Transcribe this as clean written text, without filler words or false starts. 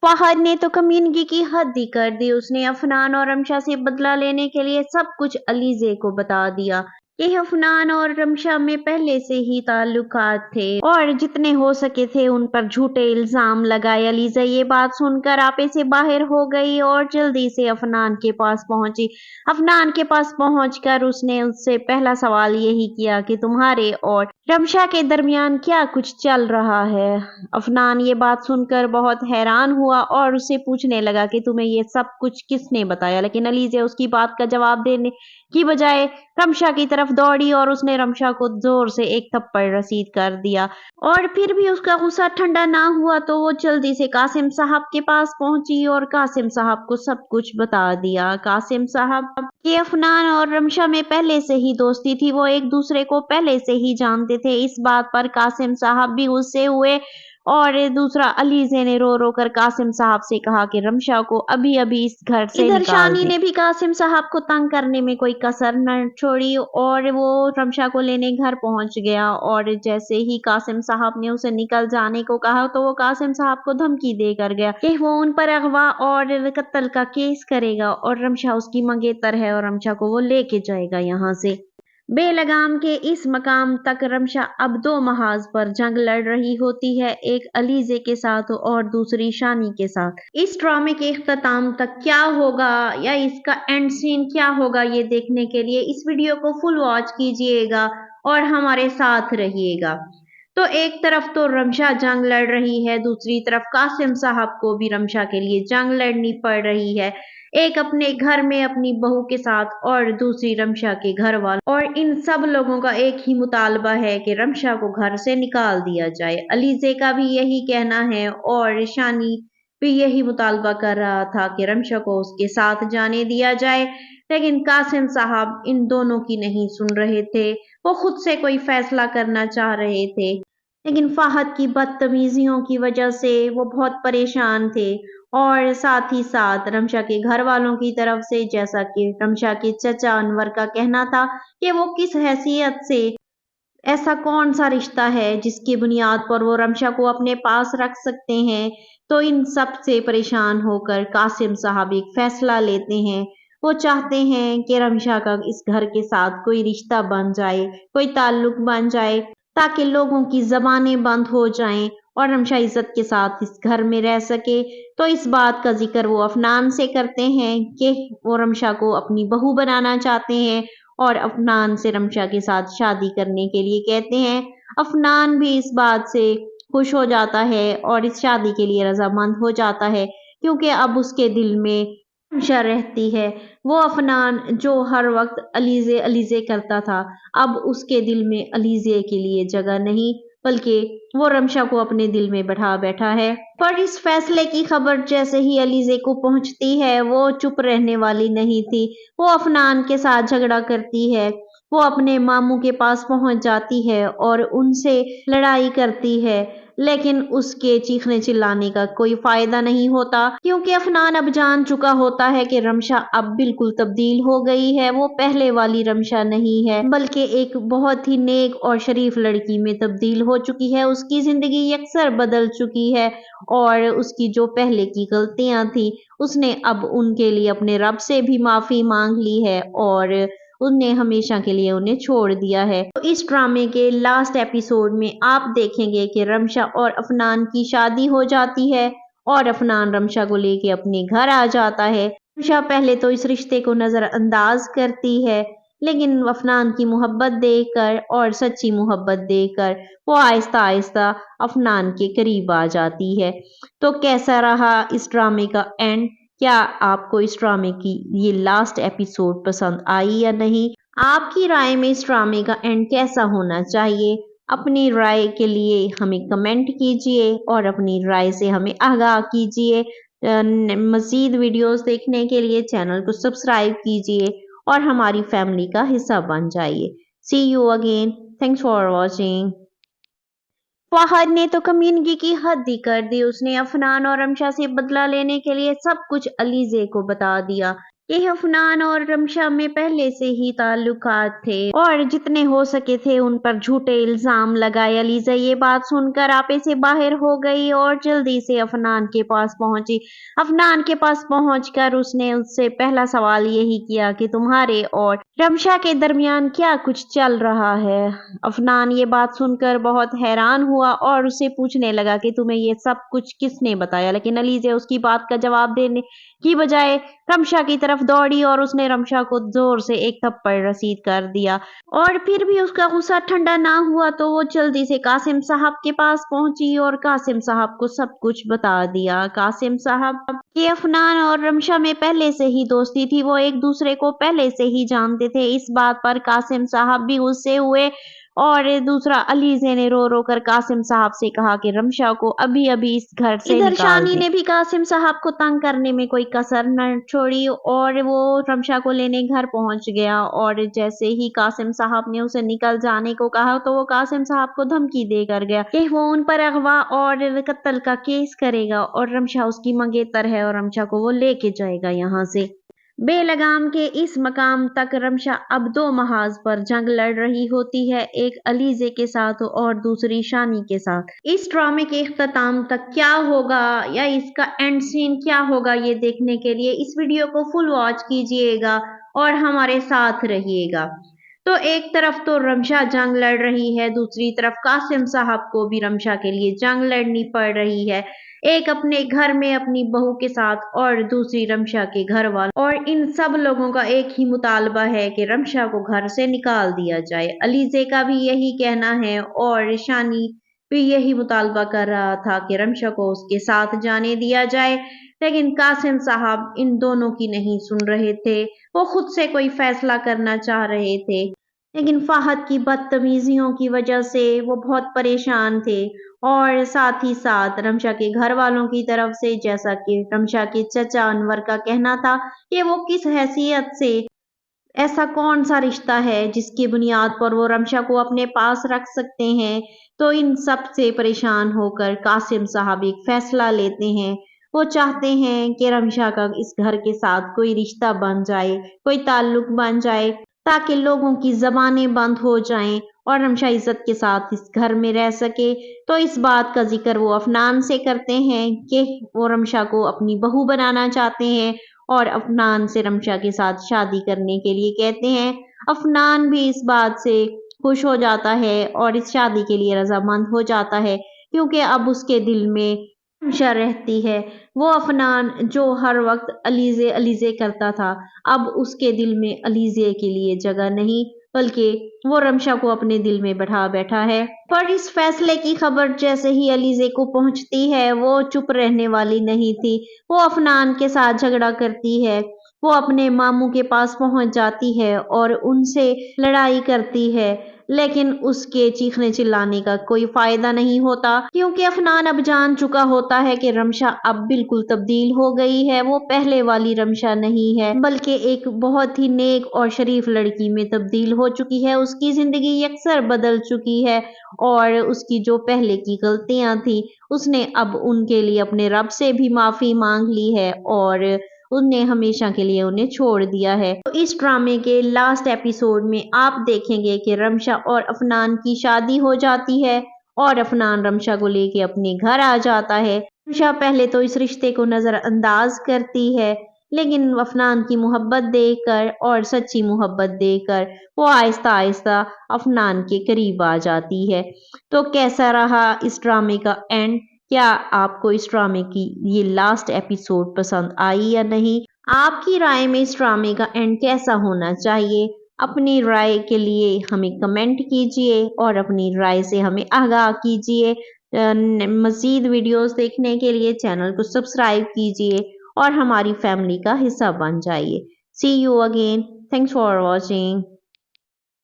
फहद ने तो कमीनगी की हद ही कर दी। उसने अफनान और रमशा से बदला लेने के लिए सब कुछ अलीजे को बता दिया कि अफनान और रमशा में पहले से ही ताल्लुकात थे और जितने हो सके थे उन पर झूठे इल्जाम लगाए। अलीजा ये बात सुनकर आपे से बाहर हो गई और जल्दी से अफनान के पास पहुंची। अफनान के पास पहुंचकर उसने उससे पहला सवाल यही किया कि तुम्हारे और रमशा के दरमियान क्या कुछ चल रहा है। अफनान ये बात सुनकर बहुत हैरान हुआ और उससे पूछने लगा कि तुम्हें ये सब कुछ किसने बताया, लेकिन अलीज़ा उसकी बात का जवाब देने की बजाय रमशा की तरफ दौड़ी और उसने रमशा को जोर से एक थप्पड़ रसीद कर दिया। और फिर भी उसका गुस्सा ठंडा ना हुआ तो वो जल्दी से कासिम साहब के पास पहुंची और कासिम साहब को सब कुछ बता दिया। कासिम साहब कि अफनान और रमशा में पहले से ही दोस्ती थी, वो एक दूसरे को पहले से ही जानते थे। इस बात पर कासिम साहब भी गुस्से हुए और दूसरा अलीज़े ने रो रो कर कासिम साहब से कहा कि रमशा को अभी अभी इस घर से इधर निकाल शानी दें। ने भी कासिम साहब को तंग करने में कोई कसर न छोड़ी और वो रमशा को लेने घर पहुंच गया। और जैसे ही कासिम साहब ने उसे निकल जाने को कहा तो वो कासिम साहब को धमकी देकर गया कि वो उन पर अगवा और कत्ल का केस करेगा और रमशा उसकी मंगेतर है और रमशा को वो लेके जाएगा यहाँ से। बेलगाम के इस मकाम तक रमशा अब दो महाज पर जंग लड़ रही होती है, एक अलीज़े के साथ और दूसरी शानी के साथ। इस ड्रामे के इख्तिताम तक क्या होगा या इसका एंड सीन क्या होगा, ये देखने के लिए इस वीडियो को फुल वॉच कीजिएगा और हमारे साथ रहिएगा। तो एक तरफ तो रमशा जंग लड़ रही है, दूसरी तरफ कासिम साहब को भी रमशा के लिए जंग लड़नी पड़ रही है। एक अपने घर में अपनी बहू के साथ और दूसरी रमशा के घर वालों, और इन सब लोगों का एक ही मुतालबा है कि रमशा को घर से निकाल दिया जाए। अलीज़े का भी यही कहना है और शानी भी यही मुतालबा कर रहा था कि रमशा को उसके साथ जाने दिया जाए, लेकिन कासिम साहब इन दोनों की नहीं सुन रहे थे। वो खुद से कोई फैसला करना चाह रहे थे, लेकिन फहद की बदतमीजियों की वजह से वो बहुत परेशान थे। और साथ ही साथ रमशा के घर वालों की तरफ से, जैसा कि रमशा के चचा अनवर का कहना था कि वो किस हैसियत से, ऐसा कौन सा रिश्ता है जिसकी बुनियाद पर वो रमशा को अपने पास रख सकते हैं। तो इन सब से परेशान होकर कासिम साहब एक फैसला लेते हैं। वो चाहते हैं कि रमशा का इस घर के साथ कोई रिश्ता बन जाए, कोई ताल्लुक बन जाए, ताकि लोगों की जबानें बंद हो जाएं और रमशा इज्जत के साथ इस घर में रह सके। तो इस बात का जिक्र वो अफनान से करते हैं कि वो रमशा को अपनी बहू बनाना चाहते हैं और अफनान से रमशा के साथ शादी करने के लिए कहते हैं। अफनान भी इस बात से खुश हो जाता है और इस शादी के लिए रजामंद हो जाता है, क्योंकि अब उसके दिल में रमशा रहती है। वो अफनान जो हर वक्त अलीज़े अलीज़े करता था, अब उसके दिल में अलीज़े के लिए जगह नहीं, बल्कि वो रमशा को अपने दिल में बैठा बैठा है। पर इस फैसले की खबर जैसे ही अलीज़े को पहुंचती है, वो चुप रहने वाली नहीं थी। वो अफनान के साथ झगड़ा करती है। वो अपने मामू के पास पहुंच जाती है और उनसे लड़ाई करती है, लेकिन उसके चीखने चिल्लाने का कोई फायदा नहीं होता, क्योंकि अफनान अब जान चुका होता है कि रमशा अब बिल्कुल तब्दील हो गई है। वो पहले वाली रमशा नहीं है, बल्कि एक बहुत ही नेक और शरीफ लड़की में तब्दील हो चुकी है। उसकी जिंदगी यकसर बदल चुकी है और उसकी जो पहले की गलतियां थी, उसने अब उनके लिए अपने रब से भी माफी मांग ली है और उनने हमेशा के लिए उन्हें छोड़ दिया है। तो इस ड्रामे के लास्ट एपिसोड में आप देखेंगे कि रमशा और अफनान की शादी हो जाती है और अफनान रमशा को लेके अपने घर आ जाता है। रमशा पहले तो इस रिश्ते को नजरअंदाज करती है, लेकिन अफनान की मोहब्बत देखकर और सच्ची मोहब्बत देखकर वो आहिस्ता आहिस्ता अफनान के करीब आ जाती है। तो कैसा रहा इस ड्रामे का एंड? क्या आपको इस ड्रामे की ये लास्ट एपिसोड पसंद आई या नहीं? आपकी राय में इस ड्रामे का एंड कैसा होना चाहिए? अपनी राय के लिए हमें कमेंट कीजिए और अपनी राय से हमें आगाह कीजिए। मज़ीद वीडियोस देखने के लिए चैनल को सब्सक्राइब कीजिए और हमारी फैमिली का हिस्सा बन जाइए। See you again. Thanks for watching. Fahad ने तो कमीनगी की हद ही कर दी। उसने अफनान और रमशा से बदला लेने के लिए सब कुछ अलीज़े को बता दिया कि अफनान और रमशा में पहले से ही ताल्लुकात थे और जितने हो सके थे उन पर झूठे इल्जाम लगाए। अलीजा ये बात सुनकर आपे से बाहर हो गई और जल्दी से अफनान के पास पहुंची। अफनान के पास पहुंचकर उसने उससे पहला सवाल यही किया कि तुम्हारे और रमशा के दरमियान क्या कुछ चल रहा है। अफनान ये बात सुनकर बहुत हैरान हुआ और उससे पूछने लगा कि तुम्हें ये सब कुछ किसने बताया, लेकिन अलीजा उसकी बात का जवाब देने की बजाय रमशा की तरफ दौड़ी और उसने रमशा को जोर से एक थप्पड़ रसीद कर दिया। और फिर भी उसका गुस्सा ठंडा ना हुआ तो वो जल्दी से कासिम साहब के पास पहुंची और कासिम साहब को सब कुछ बता दिया। कासिम साहब कि अफनान और रमशा में पहले से ही दोस्ती थी, वो एक दूसरे को पहले से ही जानते थे। इस बात पर कासिम साहब भी गुस्से हुए और दूसरा अलीजे ने रो रो कर कासिम साहब से कहा कि रमशा को अभी अभी इस घर से इधर निकाल शानी दें। ने भी कासिम साहब को तंग करने में कोई कसर न छोड़ी और वो रमशा को लेने घर पहुंच गया। और जैसे ही कासिम साहब ने उसे निकल जाने को कहा तो वो कासिम साहब को धमकी देकर गया कि वो उन पर अगवा और कत्ल का केस करेगा और रमशा उसकी मंगेतर है और रमशा को वो लेके जाएगा यहाँ से। बेलगाम के इस मकाम तक रमशा अब दो महाज पर जंग लड़ रही होती है, एक अलीजे के साथ और दूसरी शानी के साथ। इस ड्रामे के इख्तिताम तक क्या होगा या इसका एंड सीन क्या होगा, ये देखने के लिए इस वीडियो को फुल वॉच कीजिएगा और हमारे साथ रहिएगा। तो एक तरफ तो रमशा जंग लड़ रही है, दूसरी तरफ कासिम साहब को भी रमशा के लिए जंग लड़नी पड़ रही है, एक अपने घर में अपनी बहू के साथ और दूसरी रमशा के घर वालों। और इन सब लोगों का एक ही मुतालबा है कि रमशा को घर से निकाल दिया जाए। अलीजे का भी यही कहना है और शानी भी यही मुतालबा कर रहा था कि रमशा को उसके साथ जाने दिया जाए, लेकिन कासिम साहब इन दोनों की नहीं सुन रहे थे। वो खुद से कोई फैसला करना चाह रहे थे, लेकिन फाहद की बदतमीजियों की वजह से वो बहुत परेशान थे। और साथ ही साथ रमशा के घर वालों की तरफ से, जैसा कि रमशा के चचा अनवर का कहना था कि वो किस हैसियत से, ऐसा कौन सा रिश्ता है जिसकी बुनियाद पर वो रमशा को अपने पास रख सकते हैं। तो इन सब से परेशान होकर कासिम साहब एक फैसला लेते हैं। वो चाहते हैं कि रमशा का इस घर के साथ कोई रिश्ता बन जाए, कोई ताल्लुक बन जाए, ताकि लोगों की जबानें बंद हो जाएं और रमशा इज्जत के साथ इस घर में रह सके। तो इस बात का जिक्र वो अफनान से करते हैं कि वो रमशा को अपनी बहू बनाना चाहते हैं और अफनान से रमशा के साथ शादी करने के लिए कहते हैं। अफनान भी इस बात से खुश हो जाता है और इस शादी के लिए रजामंद हो जाता है, क्योंकि अब उसके दिल में रमशा रहती है। वो अफनान जो हर वक्त अलीजे अलीजे करता था, अब उसके दिल में अलीजे के लिए जगह नहीं, बल्कि वो रमशा को अपने दिल में बैठा बैठा है। पर इस फैसले की खबर जैसे ही अलीजे को पहुंचती है, वो चुप रहने वाली नहीं थी। वो अफनान के साथ झगड़ा करती है, वो अपने मामू के पास पहुंच जाती है और उनसे लड़ाई करती है, लेकिन उसके चीखने चिल्लाने का कोई फायदा नहीं होता, क्योंकि अफनान अब जान चुका होता है कि रमशा अब बिल्कुल तब्दील हो गई है। वो पहले वाली रमशा नहीं है, बल्कि एक बहुत ही नेक और शरीफ लड़की में तब्दील हो चुकी है। उसकी जिंदगी अक्सर बदल चुकी है और उसकी जो पहले की गलतियां थी, उसने अब उनके लिए अपने रब से भी माफी मांग ली है और उनने हमेशा के लिए उन्हें छोड़ दिया है। तो इस ड्रामे के लास्ट एपिसोड में आप देखेंगे कि रमशा और अफनान की शादी हो जाती है और अफनान रमशा को लेके अपने घर आ जाता है। रमशा पहले तो इस रिश्ते को नजरअंदाज करती है, लेकिन अफनान की मोहब्बत देखकर और सच्ची मोहब्बत देखकर वो आहिस्ता आहिस्ता अफनान के करीब आ जाती है। तो कैसा रहा इस ड्रामे का एंड? क्या आपको इस ड्रामे की ये लास्ट एपिसोड पसंद आई या नहीं? आपकी राय में इस ड्रामे का एंड कैसा होना चाहिए? अपनी राय के लिए हमें कमेंट कीजिए और अपनी राय से हमें आगाह कीजिए। मज़ीद वीडियोस देखने के लिए चैनल को सब्सक्राइब कीजिए और हमारी फैमिली का हिस्सा बन जाइए। See you again. Thanks for watching.